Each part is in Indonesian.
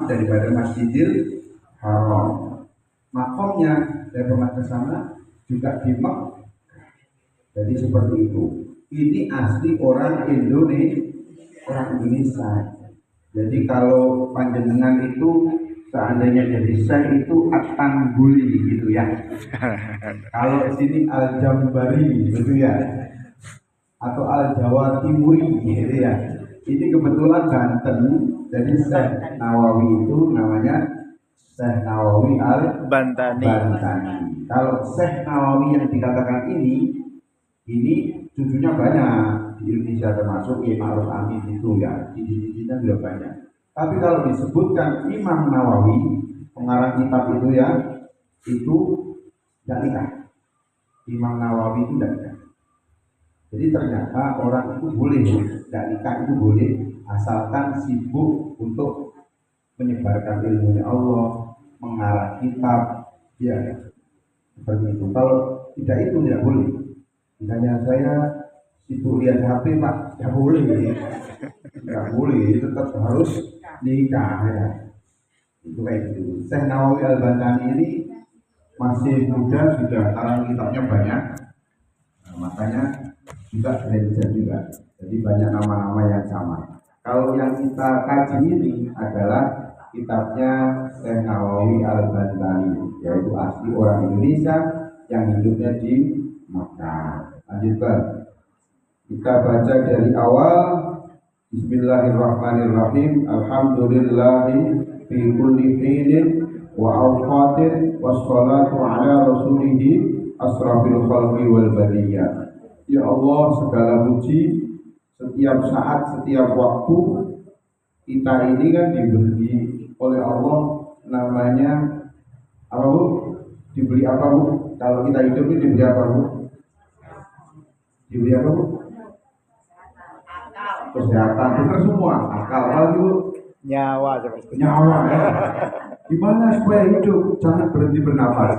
daripada Masjidil Haram. Makomnya saya pernah ke sana juga di Mekah. Jadi seperti itu. Ini asli orang Indonesia. Jadi kalau panjenengan itu seandainya jadi syekh itu At-Tangguli gitu ya. Kalau sini Al-Jambari gitu ya. Atau Al-Jawa Timuri gitu ya. Ini kebetulan Banten. Jadi Syekh Nawawi itu namanya Syekh Nawawi Al-Bantani. Kalau Syekh Nawawi yang dikatakan ini cucunya banyak di Indonesia, termasuk Imam Ma'ruf Amin itu ya, cici-cicinya juga banyak. Tapi kalau disebutkan Imam Nawawi, pengarang kitab itu ya, itu tidak nikah. Imam Nawawi itu tidak nikah. Jadi ternyata orang itu boleh tidak nikah, itu boleh asalkan sibuk untuk menyebarkan ilmunya Allah, mengarang kitab, ya seperti itu. Kalau tidak itu tidak boleh. Misalnya saya sibuk lihat HP Pak, tidak boleh, tidak boleh, tetap harus nikah ya. Itu kayak gitu. Syekh Nawawi Al-Bantani ini masih muda, sudah karang kitabnya banyak, nah, makanya juga belajar juga. Jadi banyak nama-nama yang sama. Kalau yang kita kaji ini adalah kitabnya Syekh Nawawi Al-Bantani, yaitu asli orang Indonesia yang hidupnya di Makkah. Lanjutkan. Kita baca dari awal. Bismillahirrahmanirrahim. Alhamdulillahi fi kulli hinin wa awqatin wassalatu ala rasulihi asrafil khalqi wal bariyah. Ya Allah, segala puji setiap saat, setiap waktu. Kita ini kan diberi oleh Allah namanya apa Bu? Diberi apa Bu? Kalau kita hidup ini diberi apa Bu? Diberi apa Bu? Kesehatan, benar semua. Akal apa Bu? Nyawa. Nyawa ya. Gimana supaya hidup? Jangan berhenti bernafas.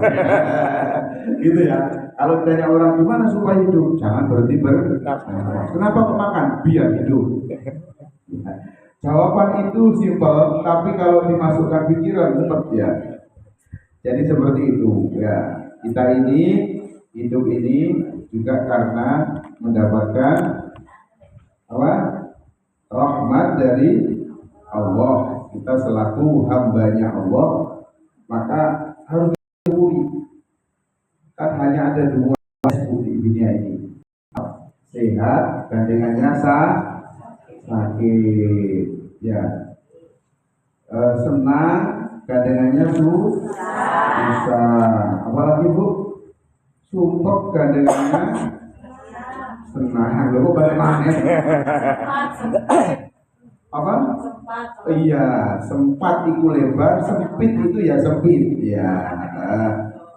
Gitu ya. Kalau ditanya orang gimana supaya hidup? Jangan berhenti bernafas. Kenapa kok makan? Biar hidup. Jawaban itu simpel, tapi kalau dimasukkan pikiran cepat ya. Jadi seperti itu ya. Kita ini hidup ini juga karena mendapatkan apa? Rahmat dari Allah. Kita selaku hambanya Allah, maka harus disyukuri. Kan hanya ada dua di dunia ini, sehat dan dengannya sakit ya, senang gandengannya susah, apalagi Bu, sumpek gandengannya senang. Loh balik mana apa? Iya, sempat itu lebar, sempit itu ya sempit ya.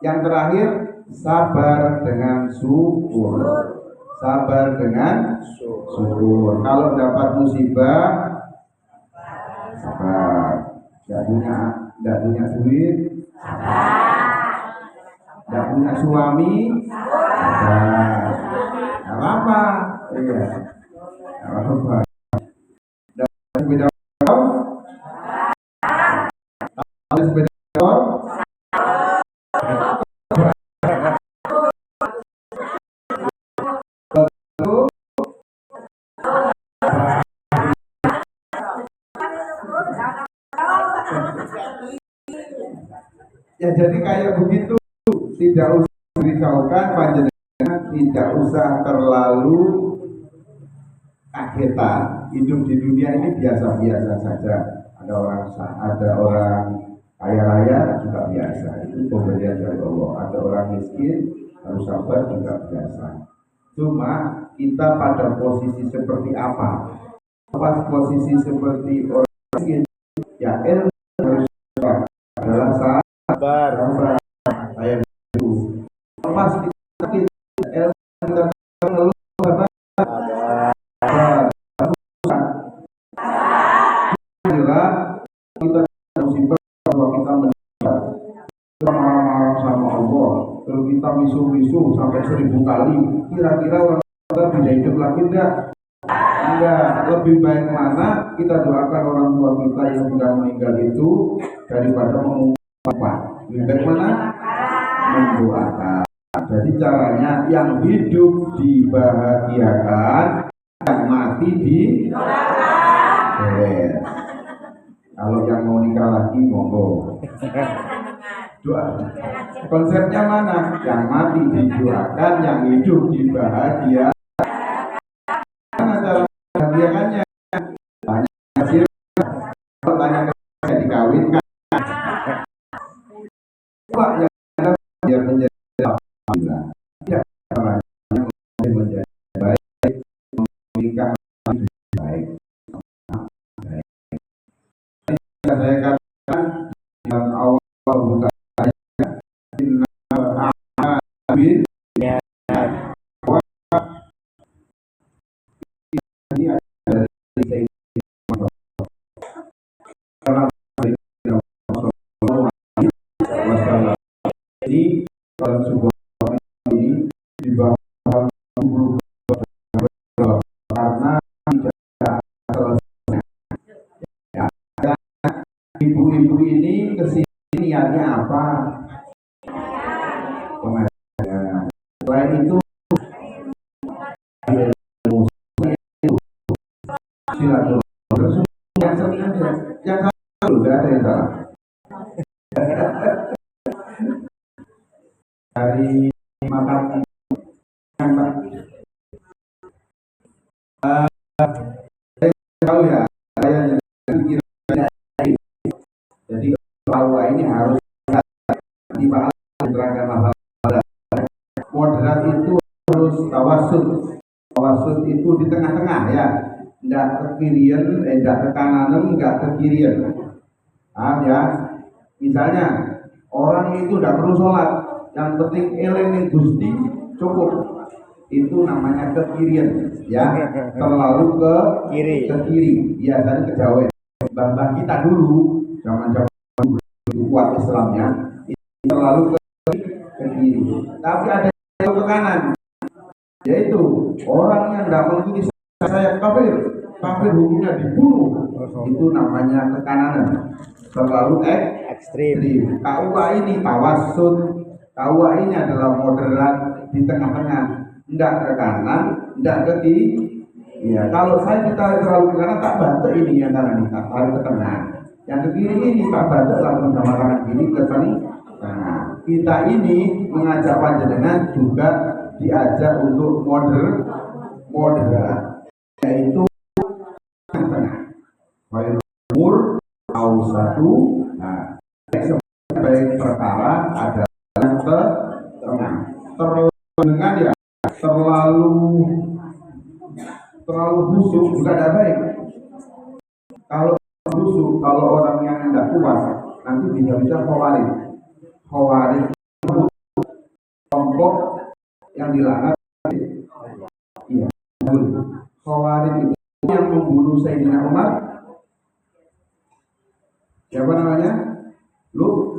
Yang terakhir sabar dengan syukur. Sabar dengan syukur. Kalau dapat musibah, sabar. Tidak punya duit, tidak punya suami, sabar. Tidak apa-apa. Iya. Tidak apa-apa. Dapat sepeda motor, sepeda motor. Ya jadi kayak begitu, tidak usah dirisaukan, panjenengan tidak usah terlalu kagetan. Hidup di dunia ini biasa-biasa saja. Ada orang kaya raya juga biasa, itu pemberian dari Allah. Ada orang miskin harus sabar juga biasa. Cuma kita pada posisi seperti apa? Pas posisi seperti orang miskin, ya ilmu harus adalah sabar. Kayak itu. Pas kita ilmu kita ngeluh sabar. Kita musibah kalau kita meninggal, kita marah-marah sama Allah, kalau kita misu-misu sampai 1000 kali, kira-kira orang kita bisa hidup lagi enggak? Enggak, lebih baik mana kita doakan orang tua kita yang sudah meninggal itu daripada mengumpat. Lebih baik mana? Mendoakan. Jadi caranya yang hidup dibahagiakan, yang mati di kalau yang mau nikah lagi monggo. Doa. Konsepnya mana? Yang mati didoakan, yang hidup dibahagiakan. Mana cara membahagiakannya? Tanya hasil, tanya ke dikawinkan. Pak yang ada biar menjadi alhamdulillah. Ya, yang menjadi baik, menikah baik. Saya katakan dalam Allah bukan inna a'abil ya ini adalah ini dalam sebuah ini di bawah karena tidak selesai ya. Ibu-ibu ini kesini niatnya apa? Pengajian. Selain itu silaturahmi yang sering aja, yang satu juga ada yang salah. Dari makan saya tahu ya, saya pikir jadi kalau ini harus dibahas diterangkan masalah moderat itu harus tawasud itu di tengah-tengah ya, tidak ke kirian, tidak ke kanan, tidak ke kirian. Paham ya? Misalnya orang itu tidak perlu sholat, yang penting eling Gusti cukup, itu namanya kekirian ya, terlalu ke kiri biasanya kejawen. Mbah kita dulu zaman dulu kuat Islamnya itu terlalu ke kiri, tapi ada yang ke kanan, yaitu orang yang tidak mengikuti saya kafir hukumnya dibunuh, itu namanya kekananan, terlalu ekstrim. KUA ini tawasud, KUA ini adalah moderat di tengah-tengah, tidak ke kanan, tidak ke kiri. Ya, kalau kita terlalu ke kanan tak bantu ini yang kanan ini, tak tarik ke tengah. Yang ke kiri ini tak bantu langsung sama kanan kiri ke tengah. Nah, kita ini mengajak panjenengan juga diajak untuk moderat, yaitu tengah. Umur satu, nah, sebaik perkara adalah yang tengah. Terlalu dengan ya terlalu busuk juga tidak baik. Kalau busuk, kalau orang yang tidak kuat nanti bisa khawarij itu kelompok yang dilaknat. Iya, khawarij itu yang membunuh Sayyidina Umar. Siapa namanya? Lu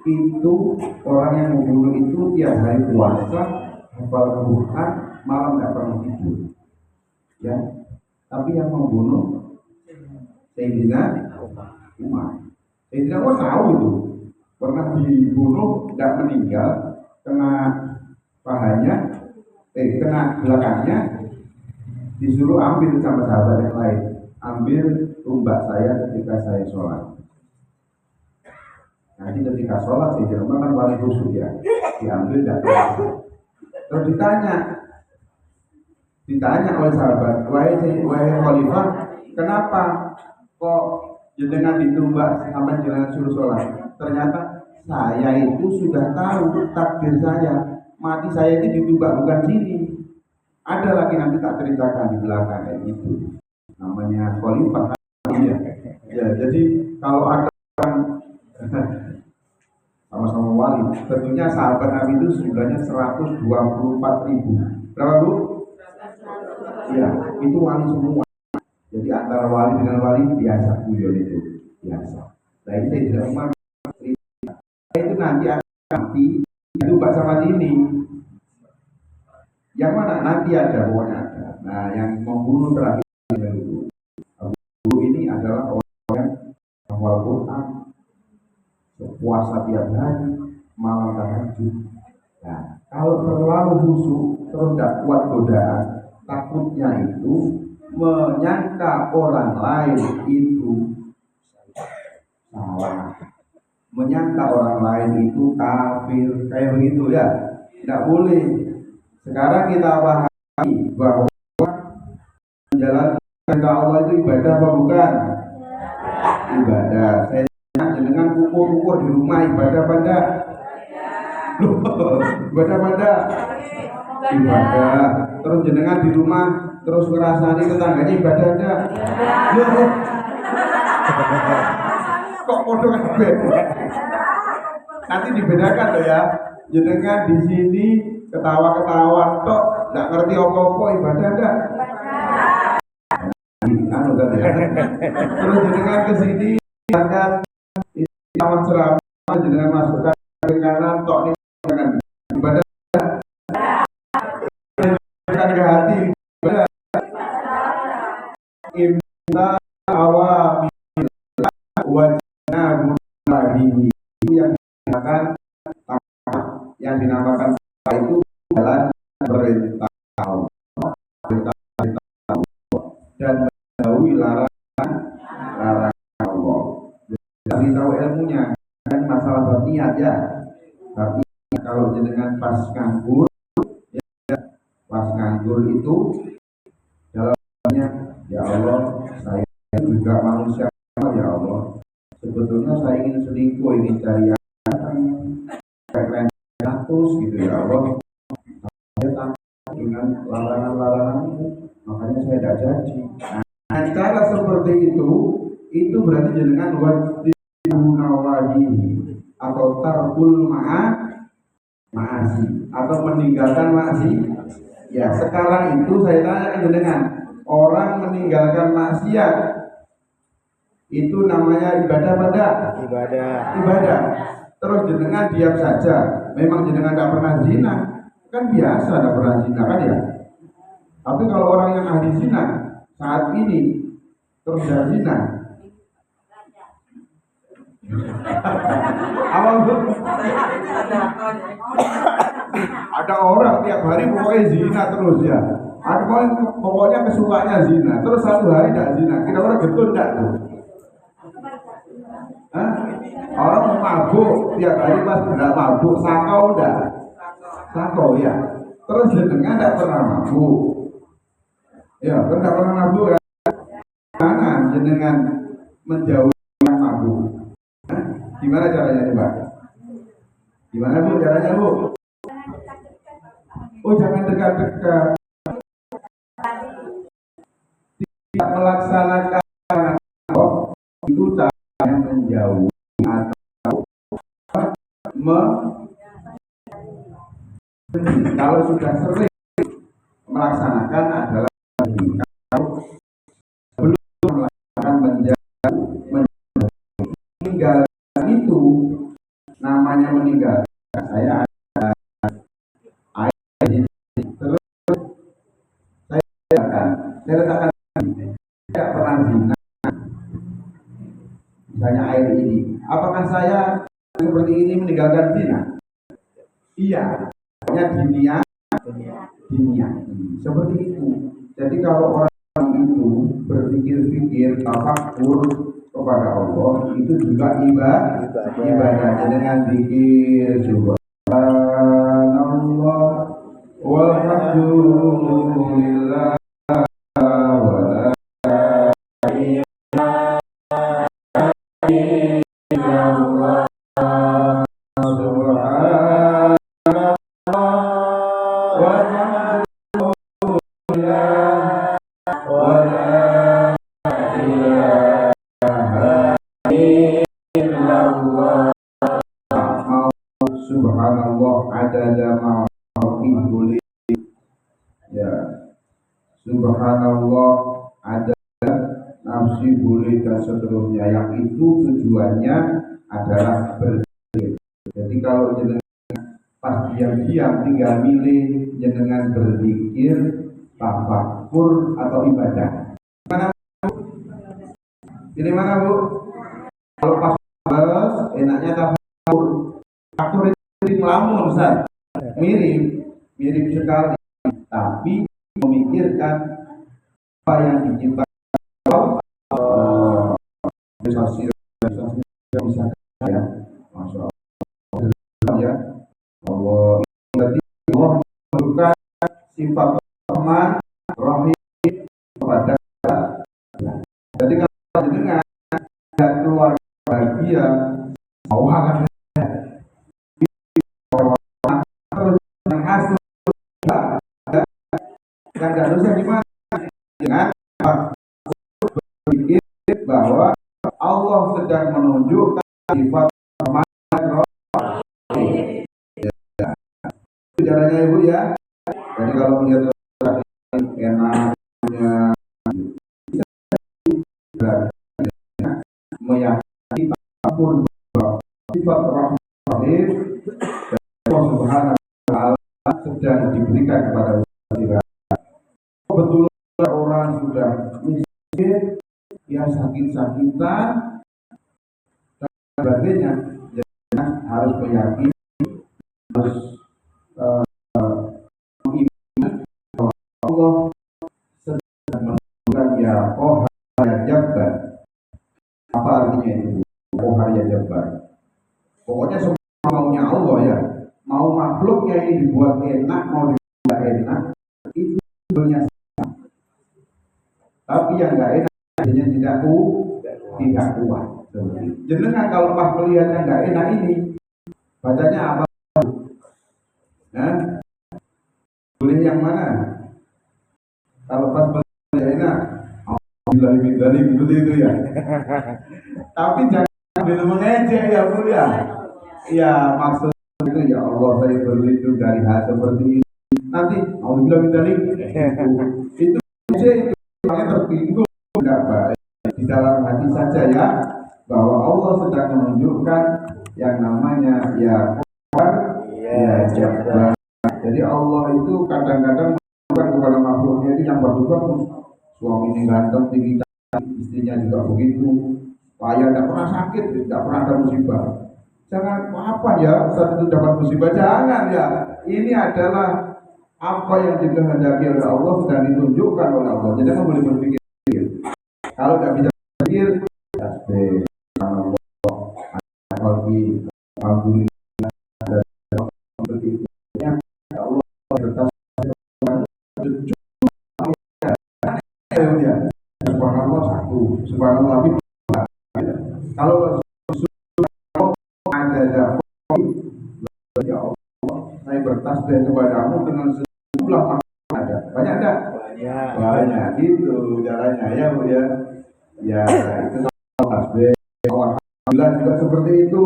itu orang yang membunuh itu tiap hari puasa, hafal Quran, malam tidak pernah tidur. Ya, tapi yang membunuh Sayyidina Umar. Sayyidina Umar tahu itu, pernah dibunuh, tidak meninggal, kena pahanya, kena belakangnya, disuruh ambil sama sahabat yang lain, ambil tumbak saya ketika saya sholat. Nanti ketika sholat Sayyidina Umar kan wali khusus ya, diambil dan terus ditanya oleh sahabat, wahai khalifah, kenapa kok jenengan ditumbak sampai jenengan suruh sholat? Ternyata saya itu sudah tahu takdir saya, mati saya itu ditumbak bukan sini. Ada lagi nanti tak ceritakan di belakang kayak gitu. Namanya khalifah ya. Ya, jadi kalau ada orang sama-sama wali, tentunya sahabat Nabi itu jumlahnya 124.000. Berapa Bu? Ya, itu wali semua. Jadi antara wali dengan wali biasa guyon itu biasa. Nah ini saya tidak umar itu nanti akan mati itu bahasa sini. Yang mana nanti ada, pokoknya ada. Nah, yang membunuh terakhir Abu Lu'lu'ah ini adalah orang yang hafal Quran, puasa tiap hari, malam tahajud. Nah, kalau terlalu busuk, terus tidak kuat godaan, takutnya itu menyangka orang lain itu salah, menyangka orang lain itu kafir, kayak begitu ya. Tidak boleh. Sekarang kita pahami bahwa menjalankan kehendak Allah itu ibadah apa bukan? Ibadah. Saya dengan ukur-ukur di rumah ibadah pada ibadah pada ibadah. Terus jenengan di rumah terus ngerasani tetangganya ibadah enggak? Kok podo kabeh? Nanti dibedakan loh ya. Jenengan di sini ketawa-ketawa tok, enggak ngerti apa-apa ibadah enggak? Anu tadi ya. Terus jenengan ke sini jangan taman ceramah jenengan masukkan ke kanan tok nih jangan ibadah kan ke hati ibadah imta awami wajna bunahi itu yang dinamakan itu jalan perintah Allah dan menjauhi larangan Allah. Jadi tahu ilmunya kan masalah berniat ya. Tapi kalau jenengan pas nganggur, ya, pas nganggur itu dalamnya ya Allah saya juga manusia ya Allah. Sebetulnya saya ingin selingkuh, ingin cari yang status gitu ya Allah. Saya takut dengan larangan-laranganmu, makanya saya tidak jadi. Nah, cara seperti itu berarti jenengan wajibunawahihi atau tarkul ma'asi atau meninggalkan maksiat. Ya, sekarang itu saya tanya jenengan, orang meninggalkan maksiat itu namanya ibadah pada ibadah. Terus jenengan diam saja, memang jenengan tidak pernah zina, kan biasa tidak pernah zina kan ya. Tapi kalau orang yang ahli zina saat ini terus zina, apa ada orang tiap hari pokoknya zina terus ya. Ada pokoknya kesukaannya zina, terus satu hari tidak zina, kira-kira getun tidak tuh? Hah? Orang mabuk tiap hari pas tidak mabuk, sakau enggak? Sakau ya. Terus jenengan tidak pernah mabuk. Ya, tidak pernah mabuk kan? Mana jenengan menjauhi yang mabuk? Hah? Gimana caranya coba? Gimana Bu caranya Bu? Oh jangan dekat-dekat. Tidak melaksanakan itu caranya menjauhi atau kalau sudah sering melaksanakan adalah kalau belum melaksanakan meninggalkan itu namanya meninggalkan. Saya ada ayat terus saya letakkan tidak pernah zina. Misalnya air ini, apakah saya seperti ini meninggalkan zina? Iya, hanya dunia seperti itu. Jadi kalau orang itu berpikir-pikir tafakur kepada Allah itu juga ibadah dengan zikir subhanallah walhamdulillah wala ilaha illallah subhanallah adada ma'afihi ya subhanallah ada nafsi boleh dan seterusnya yang itu tujuannya adalah berzikir. Jadi kalau jenengan pas diam-diam tinggal milih jenengan berzikir tafakur atau ibadah. Mana ini mana Bu? Kalau pas males enaknya tafakur. Tafakur itu ngelamun Ustaz. Mirip sekali. Tapi memikirkan apa yang diciptakan Allah. Sosial bisa ya. Masya Allah ya. Allah berarti Allah menunjukkan sifat Rahman Rahim kepada kita. Jadi kalau dengan keluarga bahagia, mau akan terus mengasuh yang tidak dosa gimana? Dengan berpikir bahwa Allah sedang menunjukkan sifat Rahman Rahim. Itu caranya Ibu ya. Jadi kalau melihat enaknya meyakini apapun sifat Rahim dan Allah Subhanahu wa Ta'ala sedang diberikan kepada kita. Betul orang sudah miskin, ya sakit-sakitan dan sebagainya. Jadi harus meyakini, harus Allah sedang menunjukkan ya Qahar ya Jabbar. Apa artinya itu? Qahar ya Jabbar. Pokoknya semua maunya Allah ya. Mau makhluknya ini dibuat enak, mau dibuat enak, itu sebenarnya sama. Tapi yang enggak enak hanya tidak kuat. Jenengan kalau pas melihat yang enggak enak ini, bacanya apa? Nah, boleh yang mana? Kalau pas melihat enak, alhamdulillah gitu itu ya. Tapi jangan sambil mengejek ya Bu ya. Ya maksud itu ya Allah saya berlindung dari hal seperti ini. Nanti alhamdulillah itu yang tertinggung tidak baik di dalam hati saja ya, bahwa Allah sedang menunjukkan yang namanya ya Qahar ya Jabbar. Jadi Allah itu kadang-kadang menunjukkan kepada makhluknya itu yang bagus-bagus. Suaminya ganteng, tinggi, istrinya juga begitu. Saya tidak pernah sakit, tidak pernah ada musibah. Jangan apa ya saat itu dapat musibah, jangan ya. Ini adalah apa yang dikehendaki oleh Allah dan ditunjukkan oleh Allah. Jadi kamu boleh berpikir. Kalau tidak bisa berpikir, Allah, alhamdulillah, seperti itu. Ya Allah bertas subhanallah satu, subhanallah lebih. Kalau ada ya Allah, saya bertasbih kepadamu dengan sejumlah makhluk ada. Banyak enggak? Banyak gitu caranya ya Bu ya. Ya itu tasbih. Alhamdulillah juga seperti itu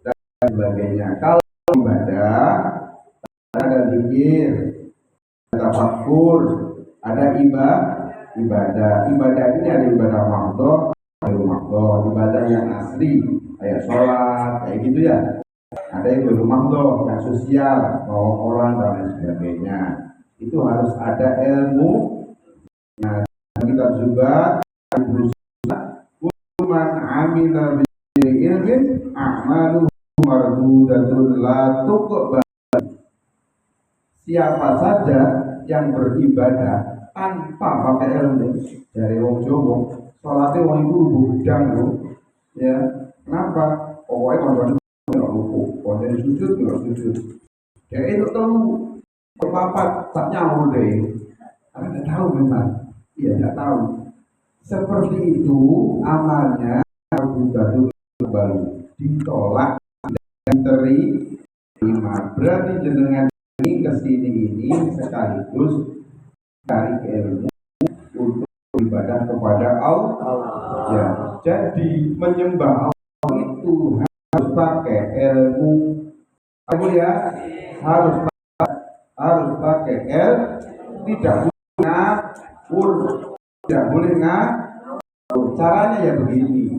dan sebagainya. Kalau ibadah ada zikir, ada tafakur, ada ibadah. Ibadah ini ada ibadah mahdhah, ibadah yang asli kayak sholat, kayak gitu ya. Ada yang mahdhah, yang sosial, nolong orang dan lain sebagainya. Itu harus ada ilmu. Nah, kita juga man amila bi ilmin a'malu mardudatun la tuqbal. Siapa saja yang beribadah tanpa pakai ilmu, dari wong Jawa, salatnya wong itu budang loh. Ya, kenapa? Pokoknya konten nggak lupa, konten sujud nggak sujud. Ya itu tahu berpapat, tak nyawa deh. Karena nggak tahu memang, iya nggak tahu. Seperti itu amalnya mardudatun baru ditolak dan diterima. Berarti jenengan ini kesini ini sekaligus cari ilmu untuk ibadah kepada Allah. Ya, jadi menyembah Allah itu harus pakai ilmu. Apa ya? Harus pakai ilmu. Tidak boleh ngawur. Tidak boleh ngawur. Caranya ya begini.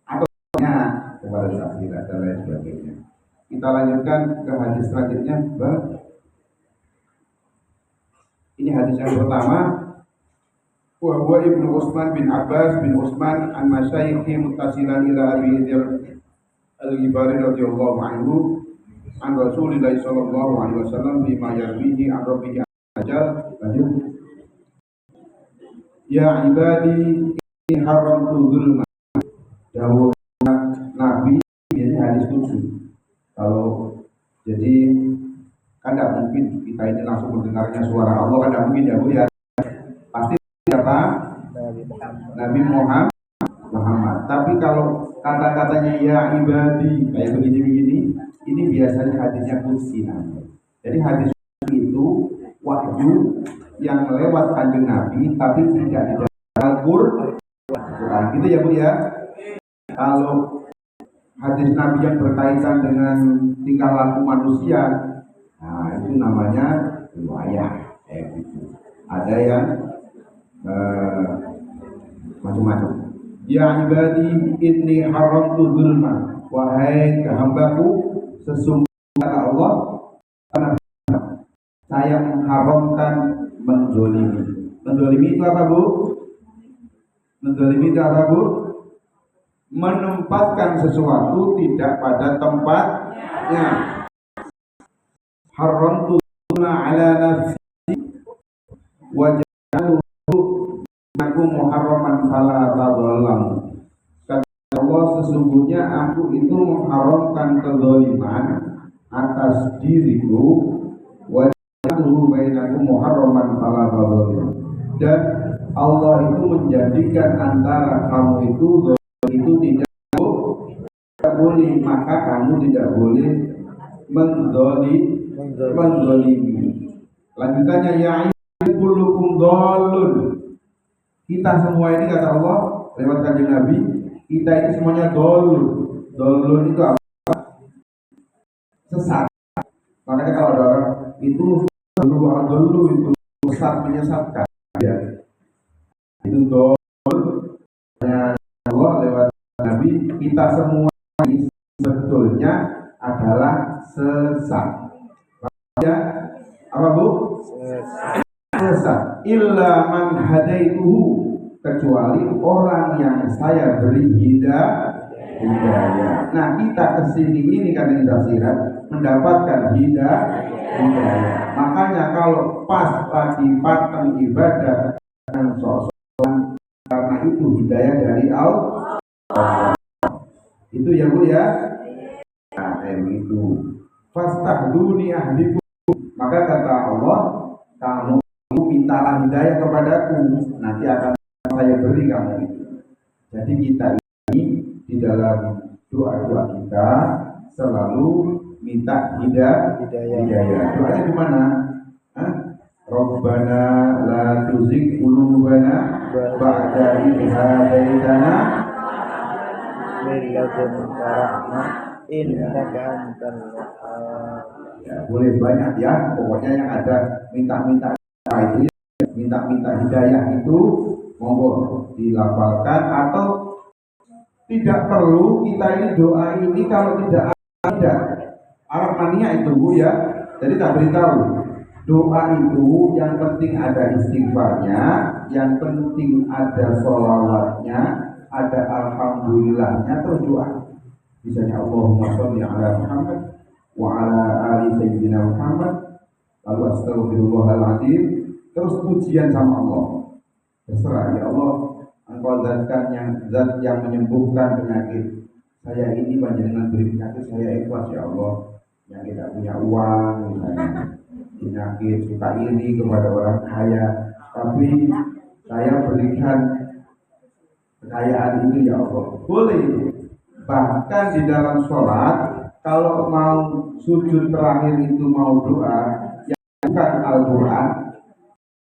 Ataunya kepada takdir dan lain sebagainya. Kita lanjutkan ke hadis selanjutnya. Ini hadis yang pertama. Wa huwa Ibnu Utsman bin Abbas bin Utsman an masyayikhi muttasilan ila Abi Dzar al-Ghifari radhiyallahu anhu an Rasulillah sallallahu alaihi wasallam bima yarwihi an rabbihi ajal. Lanjut. Ya ibadi in haramtu dzulma. Dawuh Nabi ini hadis qudsi. Kalau jadi kan tidak mungkin kita ini langsung mendengarnya suara Allah, kan tidak mungkin ya Bu ya. Pasti siapa? Nabi Muhammad. Tapi kalau kata-katanya ya ibadi kayak begini-begini, ini biasanya hadisnya qudsi namanya. Jadi hadis itu wahyu yang lewat kanjeng Nabi tapi tidak di dalam Al-Qur'an. Gitu ya Bu ya. Kalau hadis Nabi yang berkaitan dengan tingkah laku manusia, nah itu namanya riwayat. Gitu. Ada yang macam-macam. Ya ibadi inni haramtu dzulma, wahai hambaku, sesungguhnya kata Allah, karena saya mengharamkan menzalimi. Menzalimi itu apa Bu? Menzalimi itu apa Bu? Menempatkan sesuatu tidak pada tempatnya. Haramtu dzulma ala nafsi wa aku muharraman fala tadzalamu. Kata Allah, sesungguhnya aku itu mengharamkan kezaliman atas diriku, wa ja'alhu bainakum muharraman fala tadzalamu. Dan Allah itu menjadikan antara kamu itu tidak boleh, maka kamu tidak boleh menzalimi. Lanjutannya ya kullukum dhallun. Kita semua ini kata Allah lewat kanjeng Nabi, kita ini semuanya dolun. Dolun itu apa? Sesat. Makanya kalau ada orang itu dulu itu sesat, menyesatkan. Ya. Itu dolun. Allah lewat Nabi, kita semua ini sebetulnya adalah sesat. Makanya apa Bu? Sesat. Illa man hadaituhu, kecuali orang yang saya beri hidayah. Nah kita kesini ini kan tafsiran mendapatkan hidayah. Makanya kalau pas lagi pateng ibadah dengan sok-sokan, karena itu hidayah dari Allah. Itu ya Bu ya. Nah itu fastahduni ahdikum, maka kata Allah, kamu mintalah hidayah kepadaku, nanti akan saya beri kamu itu. Jadi kita ini di dalam doa-doa kita selalu minta hidayah. Doanya gimana? Rabbana la tuzigh qulubana ba'da idh hadaitana min ladunka rahmah innaka antal wahhab. Ya, boleh banyak ya, pokoknya yang ada minta-minta itu, minta-minta hidayah itu monggo dilafalkan, atau tidak perlu kita ini doa ini kalau tidak ada Arab mania itu Bu ya. Jadi tak beritahu doa itu yang penting ada istighfarnya, yang penting ada sholawatnya, ada alhamdulillahnya, terus doa. Misalnya Allahumma sholli ala Muhammad wa ala ali sayyidina Muhammad, lalu astagfirullahaladzim, terus pujian sama Allah. Terserah ya Allah, Engkau zat yang menyembuhkan penyakit saya ini, panjenengan beri penyakit saya ikhlas ya Allah. Yang tidak punya uang misalnya, penyakit suka iri kepada orang kaya, tapi saya berikan kekayaan itu ya Allah. Boleh. Bahkan di dalam sholat, kalau mau sujud terakhir itu mau doa yang bukan Al-Quran,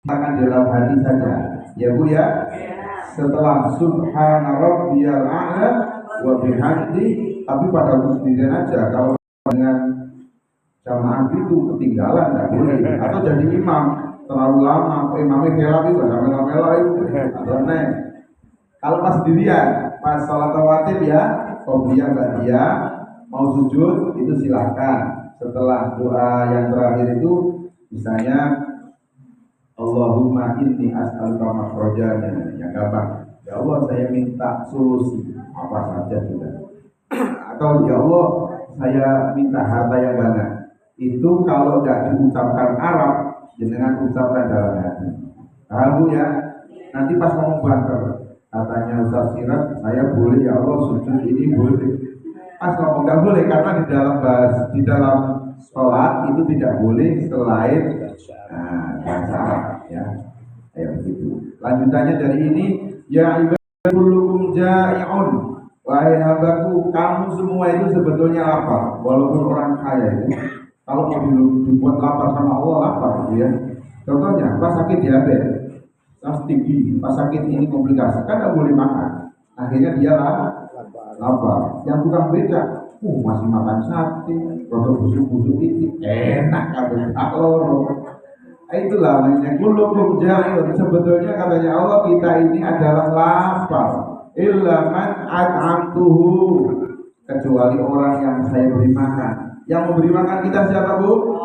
akan dalam hati saja ya Bu ya. Setelah subhana rabbiyal a'la wa bihamdi, tapi pada sendirian aja. Kalau dengan jamaah itu ketinggalan nggak boleh, atau jadi imam terlalu lama, imamnya kelap itu ada mela-mela itu aneh. Kalau pas sendirian, pas sholat rawatib ya, qobliyah ba'diyah, mau sujud itu silakan. Setelah doa yang terakhir itu misalnya Allahumma inni as'aluka makhrajana, yang gampang. Ya Allah, saya minta solusi apa saja sudah. Atau ya Allah, saya minta harta yang banyak. Itu kalau tidak diucapkan Arab, jenengan ucapkan dalam hati. Paham ya? Nanti pas ngomong banter, katanya Ustaz Sirat, saya boleh ya Allah sujud ini boleh. Pas ngomong nggak boleh karena di dalam sholat itu tidak boleh selain bahasa Arab ya. Kayak begitu. Lanjutannya dari ini, ya ibadullukum ja'i'un. Wahai hambaku, kamu semua itu sebetulnya lapar. Walaupun orang kaya itu, kalau mau dibuat lapar sama Allah, lapar gitu ya. Contohnya, pas sakit diabetes, pas tinggi, pas sakit ini komplikasi, kan nggak boleh makan. Akhirnya dia lapar. Yang tukang beca, masih makan sate, produk busuk-busuk ini enak kalau itulah namanya kullukum ja'il. Sebetulnya katanya Allah, kita ini adalah lapar. Illa man at'amtuhu, kecuali orang yang saya beri makan. Yang memberi makan kita siapa, Bu?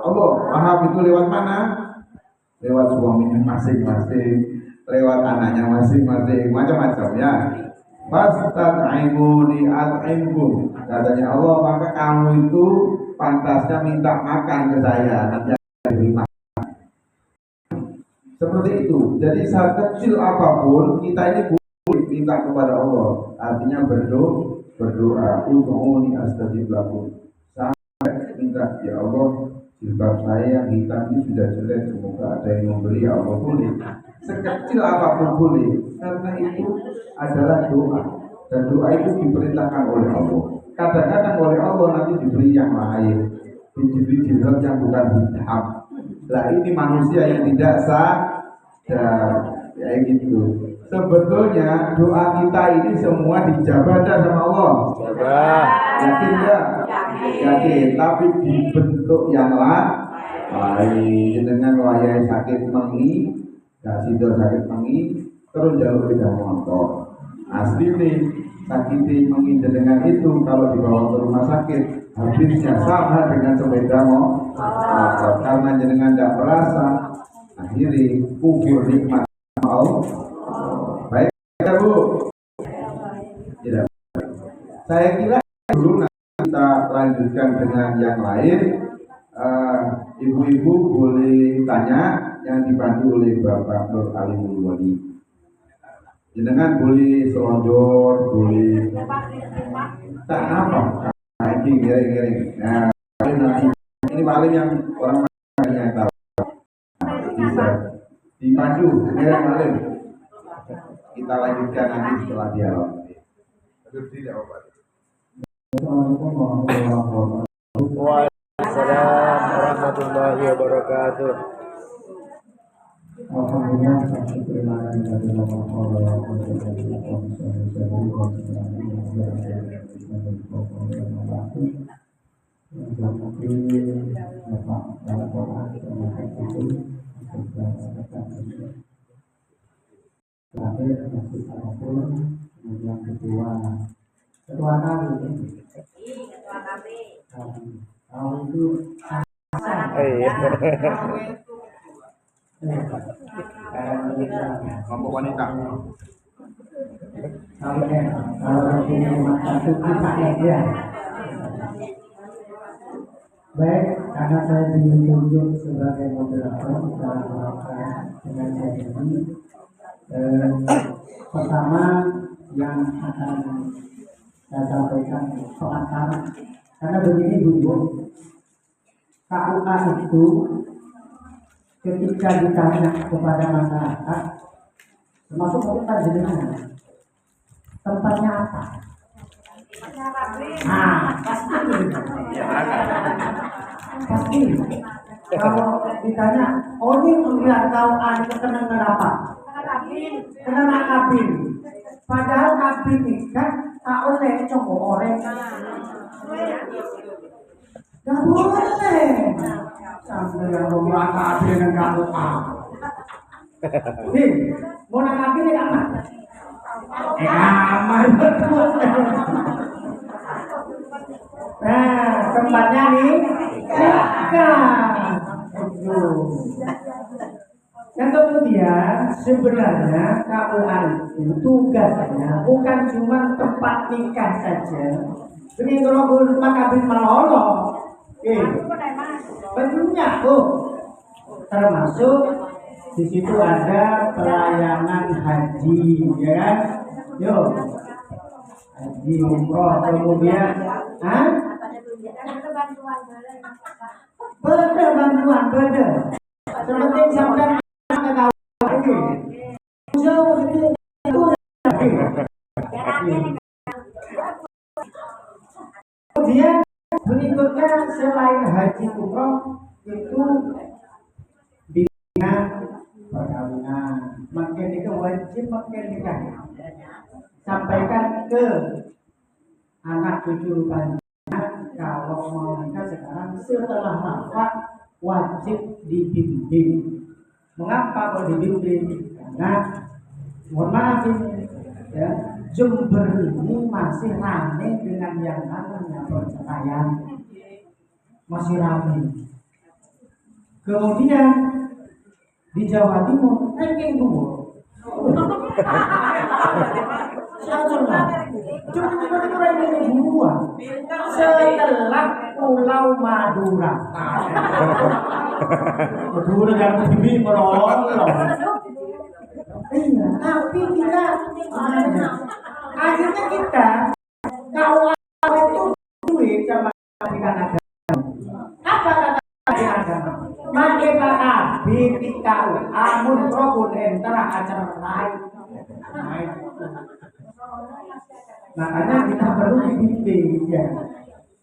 Allah. Paham itu lewat mana? Lewat suaminya masing-masing, lewat anaknya masing-masing, macam-macam ya. Fastat'imuni at'imkum, katanya Allah, maka kamu itu pantasnya minta makan ke saya, nanti beri makan. Seperti itu. Jadi saat kecil apapun kita ini boleh minta kepada Allah. Artinya berdoa. Ud'uni astajib lakum. Sampai minta, ya Allah, jilbab saya yang hitam ini sudah jelek, semoga ada yang memberi, ya Allah, boleh. Sekecil apapun boleh. Karena itu adalah doa. Dan doa itu diperintahkan oleh Allah. Kadang-kadang oleh Allah nanti diberi yang lain. Diberi jilbab yang bukan hitam. Lah ini manusia yang tidak sadar, kayak gitu. Sebetulnya doa kita ini semua dijabah sama Allah. Yakin ya? Yakin. Tapi dibentuk yang lain. Dengan wayai sakit mengi, gak sido sakit mengi, terus jalur tidak motor. Asli nih sakit mengi dengan itu kalau dibawa ke rumah sakit habisnya sama dengan sepeda motor. Karena jenengan tidak merasa, akhirnya kubur nikmat Allah. Baik ya Bu? Tidak. Saya kira dulu nanti kita lanjutkan dengan yang lain. Ibu-ibu boleh tanya, yang dibantu oleh Bapak Nur Alimul Wali. Jenengan boleh selonjor, boleh tak apa, ini giring-giring. Nah, nanti ini paling yang orang yang tahu. Bisa dipandu, giring-giring. Kita lanjutkan nanti setelah dialog. Assalamualaikum warahmatullahi wabarakatuh. Waalaikumsalam warahmatullahi wabarakatuh. Alhamdulillah, terima kemudian ketua kami tahun itu kelompok wanita. Baik, karena saya ditunjuk sebagai moderator dalam melakukan dengan saya ini, pertama yang akan saya sampaikan soal syarat. Karena begini dulu, KUA itu ketika ditanya kepada masyarakat, termasuk kita jenengan, tempatnya apa? Pasti. Kalau ditanya, oh ini melihat KUA itu kena apa? Kena kabin. Padahal kabin ini kan tak oleh coba orang. Gak boleh. Sampai yang rumah kabin dengan KUA. Nih, mau nak kabin ini aman? Aman betul. Nah, tempatnya nih, Yang kemudian sebenarnya KUA itu tugasnya bukan cuma tempat nikah saja. Ini kalau makabit malolo, banyak termasuk di situ ada pelayanan haji, ya kan? Yo, haji umroh kemudian, beda bantuan beda. Seperti sampai ke kawan jauh itu kemudian berikutnya selain haji umroh itu bina perkawinan, makin itu wajib makin nikah. Sampaikan ke anak cucu panjenengan kalau mau nikah sekarang setelah wafat wajib dibimbing. Mengapa kok dibimbing? Karena mohon maaf ini ya, Jember ini masih ramai dengan yang namanya perceraian, masih ramai. Kemudian di Jawa Timur ranking dua. Cuma tiba-tiba ranking dua setelah Pulau Madura. Madura yang bibi melolong. Iya, tapi kita akhirnya kita kalau itu duit sama pendidikan agama. Apa kata pendidikan agama? Makanya BPKU amun probun entera acara lain. Makanya kita perlu dibimbing ya.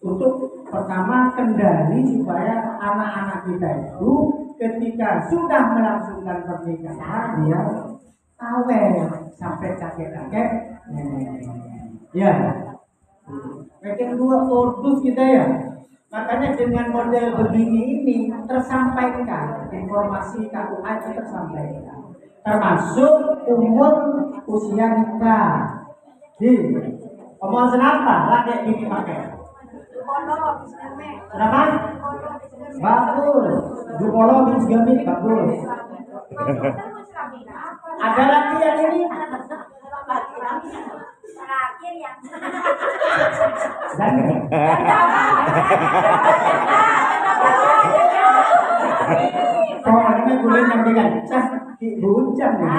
Untuk pertama kendali supaya anak-anak kita itu ketika sudah melangsungkan pernikahan dia awet sampai kakek-kakek ya. Yang kedua turdus kita ya. Makanya dengan model begini ini tersampaikan informasi KUA itu tersampaikan, termasuk umur usia nikah. Omong senapa laki ini pakai. Kenapa? Bagus. Dupolo bis gamit bagus. Ada lagi yang ini? Terakhir yang oh, ini boleh nyampaikan. Cah, buncang nih.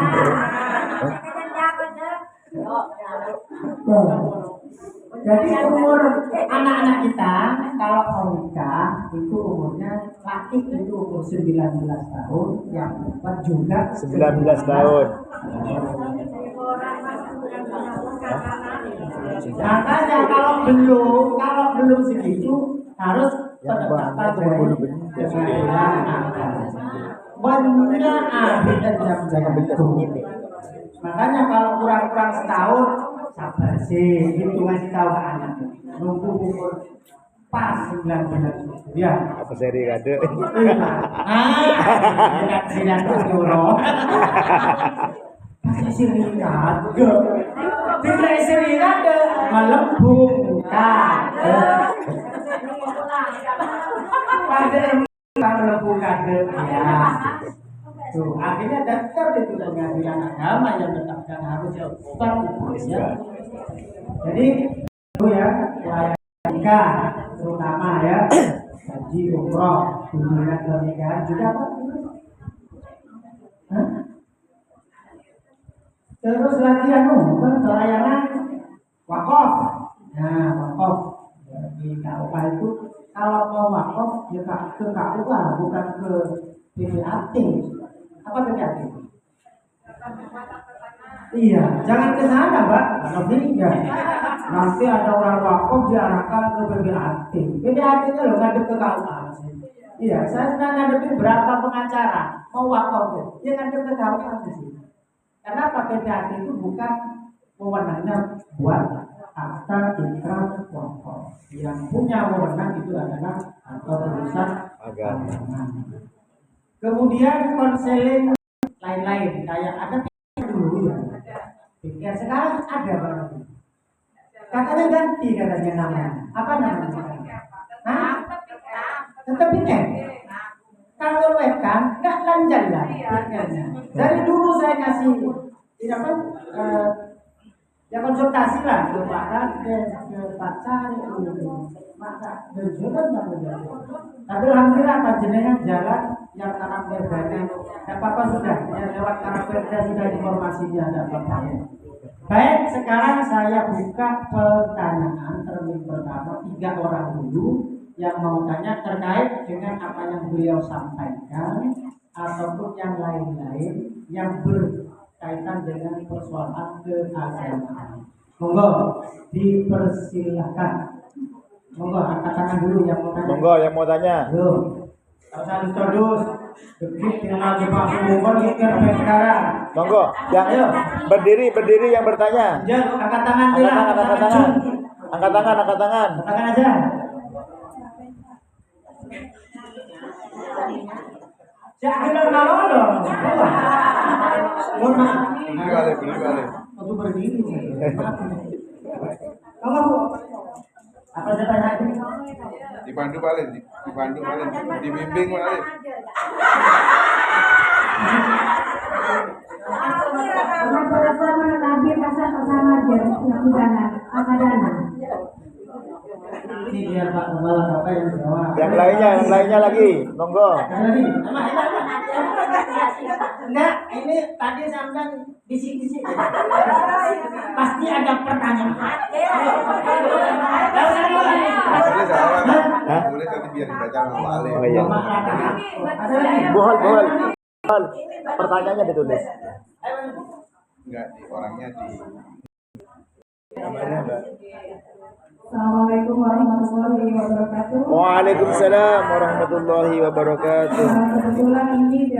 Jadi umur anak-anak kita kalau mau nikah itu umurnya laki itu umur 19 tahun, yang perempuan juga 19 tahun. Makanya kalau belum segitu harus pendekatan dari benar ahli dan jam ini. Makanya kalau kurang setahun sabar sih, itu masih tahu anak nunggu umur pas 19 ya. Apa seri kade? Tidak dulu. Masih seri kade. Tidak seri kade melembung kade. Kade melembung kade ya. Tuh, akhirnya daftar itu pengadilan agama yang menetapkan harus ya. Jadi itu ya nikah terutama ya haji umroh kunjungan pernikahan juga apa? Terus lagi pelayanan wakaf. Nah wakaf di KUA itu kalau mau wakaf ya ke KUA bukan ke PPAT. Apa PPAT? Iya, jangan ke sana, Mbak. Nanti ada orang wakaf diarahkan ke PPAT. PPAT-nya loh ngadep ke KUA. Iya, saya sudah ngadepin berapa pengacara mau wakaf tuh. Dia ngadep ke KUA sih. Karena PPAT itu bukan wewenangnya buat akta ikrar wakaf. Yang punya wewenang itu adalah kantor urusan agama. Kemudian konseling lain-lain kayak ada dulu ya. Ya sekarang ada barang. Katanya ganti katanya namanya. Apa namanya? Hah? Tetap ini. Kalau wekan enggak kan jalan. Dari dulu saya kasih tidak apa ya konsultasi lah ke Pak Kades, ke Pak Cari, maka berjuang nggak berjalan. Tapi alhamdulillah panjenengan jalan yang karakter banyak. Tidak apa-apa sudah, ya lewat karakternya sudah informasinya ada apa-apa. Baik, sekarang saya buka pertanyaan terlebih pertama 3 orang dulu yang mau tanya terkait dengan apa yang beliau sampaikan ataupun yang lain-lain yang berkaitan dengan persoalan keagamaan. Monggo dipersilakan. Monggo angkat tangan dulu yang mau tanya. Monggo yang mau tanya. Yo, harus terus. Dekit dengan Jepang Umur kita sekarang. Monggo, yang berdiri yang bertanya. Ya, angkat tangan Angkat tangan, angkat tangan. Angkat tangan, angkat tangan. Angkat tangan aja. Jangan kalau dong. Mohon maaf. Beli balik. Waktu berdiri. Kamu apa saya tanya ini? Dipandu balik, dibimbing balik. Ini biar Pak Kepala apa yang jawab. Yang lainnya lagi. Monggo. Enggak, ini tadi sampai bisik-bisik. Pasti ada pertanyaan. Boleh jawab. Hah? Boleh nanti biar dibaca sama Pak Ale. Oh iya. Ada lagi? Bohol. Pertanyaannya ditulis. Enggak, di orangnya di Assalamualaikum warahmatullahi wabarakatuh. Waalaikumsalam warahmatullahi wabarakatuh. Kebetulan ini